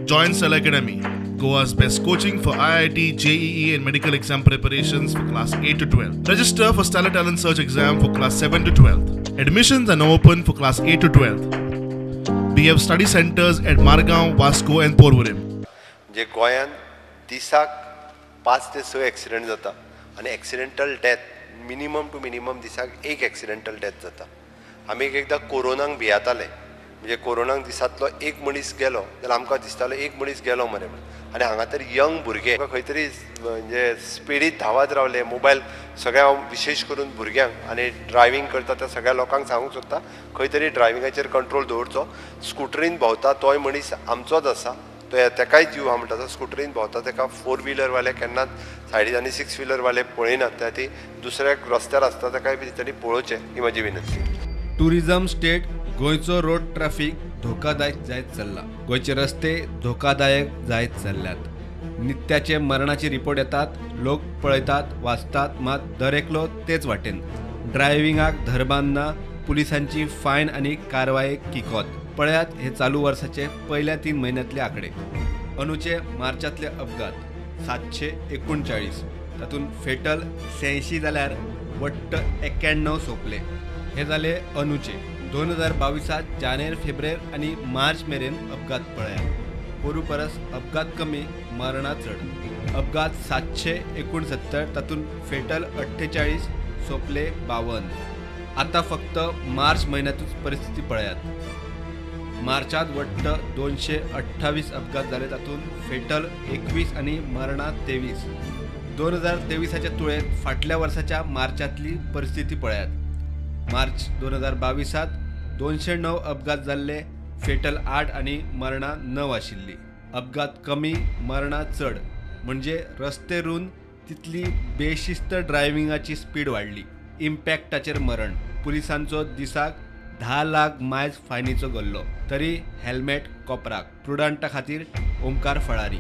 Join Cell Academy, Goa's best coaching for IIT, JEE and medical exam preparations for class 8 to 12. Register for Stellar Talent Search exam for class 7 to 12. Admissions are now open for class 8 to 12. We have study centers at Margaon, Vasco and Porvorim. जे गोंयान दिसाक 5 ते 6 accident जाता आणि accidental death minimum to minimum दिसाक एक accidental death जाता. आमी एकदां कोरोनाक भियाताले, म्हणजे कोरोनाक दिसांतलो एक मनीस गेलो जाल्यार आमकां दिसतालो एक मनीस गेलो मरे म्हणून. आनी हांगा तर यंग भुरगे खंय तरी म्हणजे स्पिडीत धांवत रावले. मोबायल सगळ्या विशेश करून भुरग्यांक आनी ड्रायव्हिंग करता त्या सगळ्या लोकांक सांगूंक सोदता खंय तरी ड्रायव्हिंगाचेर कंट्रोल दवरचो. स्कुटरीन भोंवता तोय मनीस आमचोच आसा, तो तेकाय जीव हांव म्हणटा तो स्कुटरीन भोंवता तेका 4 व्हिलरवाले केन्नाच सायडीन 6 व्हिलरवाले पळयनात. त्या ती दुसऱ्याक रस्त्यार आसता तेकाय बी तांणी पळोवचें ही म्हजी विनंती. टुरिझम स्टेट गोंयचो रोड ट्रॅफिक धोकादायक जायत चल्ला. गोंयचे रस्ते धोकादायक जायत चल्ल्यात. नित्याचे मरणाचे रिपोर्ट येतात, लोक पळयतात, वाचतात, मात दर एकलो तेच वाटेन. ड्रायव्हिंगाक धरबांदना, पुलिसांची फायन आणि कारवाई किकोत. पळयात हे चालू वर्साचे पहिल्या 3 महिन्यातले आकडे. अंदूचे मार्चातले अपघात 739, तातूंत फेटल 86 जाल्यार वट्ट 91 सोंपले. हे जाले अंदूचे. 2022 जानेर, फेब्रुवारी आणि मार्च मेरेन अपघात पळयात. पोरू परस अपघात कमी, मरणां चड. अपघात 769, तातूंत फेटल 48, सोंपले 52. आता फक्त मार्च महिन्यातूच परिस्थिती पळयात. मार्चात वट्ट 228 अपघात झाले, तातूंत फेटल 21 आणि मरणां 23. 2023च्या तुळेत फाटल्या वर्साच्या मार्चातली परिस्थिती पळयात. मार्च 2022 209 अपघात जाल्ले, फेटल 8 आणि मरणां 9 आशिल्ली. अपघात कमी, मरणां चड, म्हणजे रस्ते रूंद तितली बेशिस्त ड्रायव्हिंगाची स्पीड वाडली. इम्पॅक्टाचेर मरण. पुलिसांचो दिसाक 10 लाख मायज फायनीचो गल्लो. तरी हेल्मेट कोपराक. प्रुडंटा खातीर ओमकार फळारी.